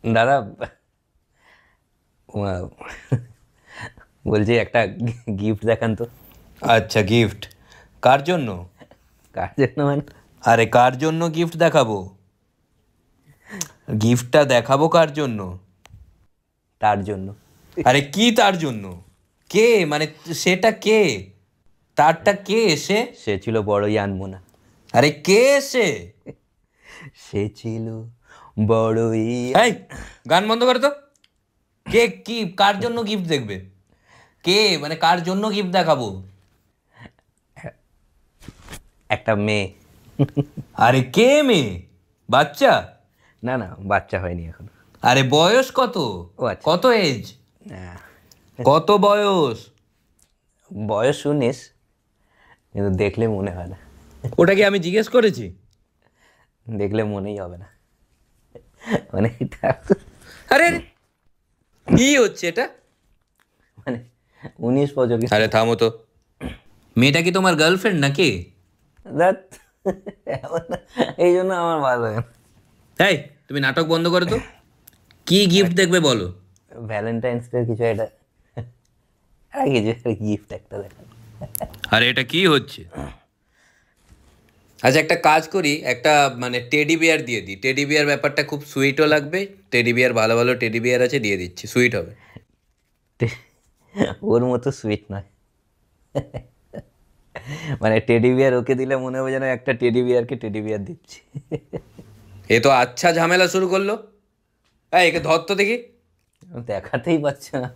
দাদা, বলছি একটা গিফট দেখান তো। আচ্ছা, গিফট কার জন্য? কার জন্য মানে? আরে কার জন্য গিফট দেখাবো? গিফটটা দেখাবো কার জন্য? তার জন্য। আরে কি তার জন্য? কে মানে? সেটা কে? তারটা কে সে? সে ছিল বড়ই আনমোনা। আরে কে সে? সে ছিল বড়ই। এই, গান বন্ধ করো তো। কে? কি কার জন্য গিফট দেখবে? কে মানে কার জন্য গিফট দেখাবো? একটা মেয়ে। আরে কে মেয়ে? বাচ্চা? না না, বাচ্চা হয়নি এখন। আরে বয়স কত? ও আচ্ছা। কত এজ? হ্যাঁ, কত বয়স? বয়স 19, কিন্তু দেখলে মনে হয় না। ওটা কি আমি জিজ্ঞেস করেছি? দেখলে মনেই হবে না, মানে এটা আরে আরে, কি হচ্ছে এটা? মানে 19 বছর। আরে থামো তো। মেয়েটা কি তোমার গার্লফ্রেন্ড নাকি? ধ্যাৎ, এমন না। এই জন্য আমার ভালো লাগে না। এই, তুমি নাটক বন্ধ করো তো। কি গিফট দেখবে বলো? ভ্যালেন্টাইন্স ডে কিছু একটা, কিছু একটা গিফট একটা দেখান। আরে এটা কি হচ্ছে? আচ্ছা, একটা কাজ করি, একটা মানে টেডি বিয়ার দিয়ে দিই। টেডি বিয়ার ব্যাপারটা খুব সুইটও লাগবে। টেডি বিয়ার, ভালো ভালো টেডি বিয়ার আছে, দিয়ে দিচ্ছি, সুইট হবে। ওর মতো সুইট নয়, মানে টেডি বিয়ার ওকে দিলে মনে হবে যেন একটা টেডি বিয়ারকে টেডি বিয়ার দিচ্ছি। এ তো আচ্ছা ঝামেলা শুরু করলো। এই, একে ধর তো দেখি। দেখাতেই পাচ্ছে না।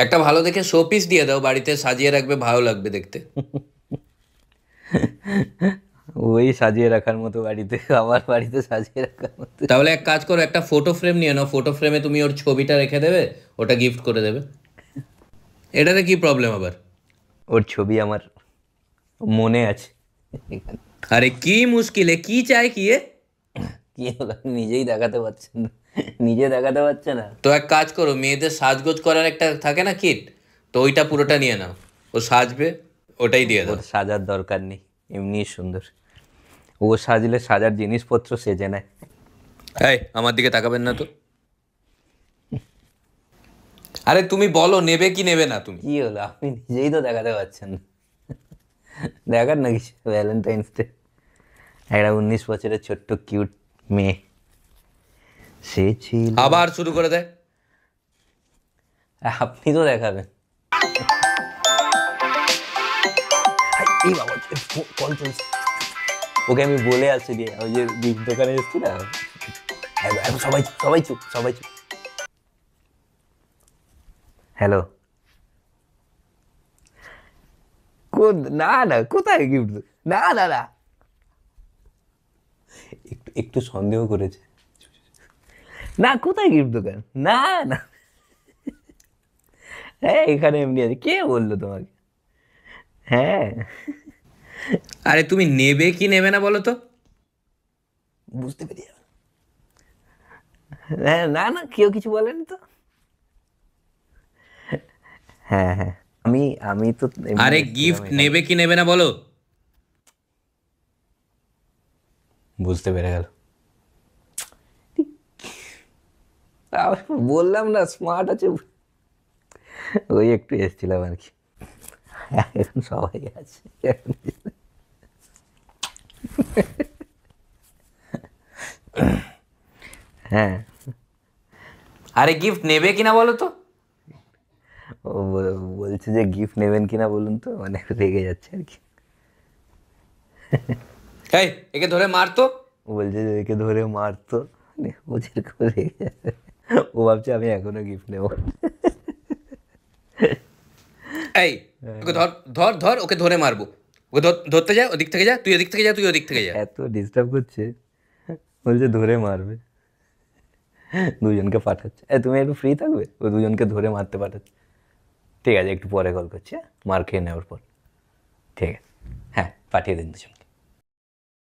একটা ভালো দেখে শো পিস দিয়ে দাও, বাড়িতে সাজিয়ে রাখবে, ভালো লাগবে দেখতে। ওই সাজিয়ে রাখার মতো বাড়িতে, আমার বাড়িতে সাজিয়ে রাখার মতো। তাহলে এক কাজ করো, একটা ফটো ফ্রেম নিয়ে নাও। ফটো ফ্রেমে তুমি ওর ছবিটা রেখে দেবে, ওটা গিফট করে দেবে। এটাতে কি প্রবলেম আবার? ওর ছবি আমার মনে আছে। আরে কি মুশকিল, এ কি চাই কি এ? কি হলো, নিজেই দেখাতে পারছেন না, নিজে দেখাতে পারছে না। তো এক কাজ করো, মেয়েদের সাজগোজ করার একটা থাকে না কিট, তো ওইটা পুরোটা নিয়ে নাও। ও সাজবে, ওটাই দিয়ে দাও। ওর সাজার দরকার নেই, এমনি সুন্দর। ও সাজলে সাজার জিনিসপত্র সেজে নেয়। এই, আমার দিকে তাকাবেন না তো। আরে তুমি বলো নেবে কি নেবে না তুমি। কি হলো, আপনি নিজেই তো দেখাতে পারছেন না। দেখার না কিছু, ভ্যালেন্টাইন্স ডে একটা 19 বছরের ছোট্ট কিউট মেয়ে, সে ছিল। আবার শুরু করে দেয়। আপনি তো দেখাবেন। এই বাবা, কল চলছে। ওকে আমি বলে আসছি দিয়ে, ওই যে গিফট দোকানে এসেছি না, সবাই সবাই চুপ, সবাই চুপ। হ্যালো। না না, কোথায় গিফট? না না না, একটু একটু সন্দেহ করেছে। না, কোথায় গিফট দোকান? না না, হ্যাঁ এখানে এমনি আছে। কে বললো তোমাকে? হ্যাঁ, আরে তুমি নেবে কি নেবে না বলো তো। বুঝতে পেরে যাবে। হ্যাঁ, না না, কেউ কিছু বলেনি তো। হ্যাঁ হ্যাঁ, আমি আমি তো এমনি আরে এসেছিলাম গিফট এখানে। নেবে কি নেবে না বলো। বুঝতে পেরে গেল। বললাম না, স্মার্ট আছে। ওই একটু এসেছিলাম আর কি, এখন সবাই আছে। হ্যাঁ, আরে গিফট নেবে কিনা বলো তো। ও বলছে যে গিফট নেবেন কিনা বলুন তো, মানে রেগে যাচ্ছে আর কি। এই, একে ধরে মারতো। ও বলছে যে একে ধরে মারতো, মানে ও যেরকম রেগে যাচ্ছে, ও ভাবছে আমি এখনো গিফট নেবো। এই, ওকে ধর ধর ধর, ওকে ধরে মারবো। ওকে ধরতে যা, ওদিক থেকে যা, তুই ওদিক থেকে যা, তুই ওদিক থেকে যা। এত ডিস্টার্ব করছে, বলছে ধরে মারবে, দুজনকে পাঠাচ্ছে। তুমি একটু ফ্রি থাকবে, ও দুজনকে ধরে মারতে পাঠাচ্ছে। ঠিক আছে, একটু পরে কল করছি, হ্যাঁ? মার খেয়ে নেওয়ার পর। ঠিক আছে, হ্যাঁ পাঠিয়ে দিন দুজন।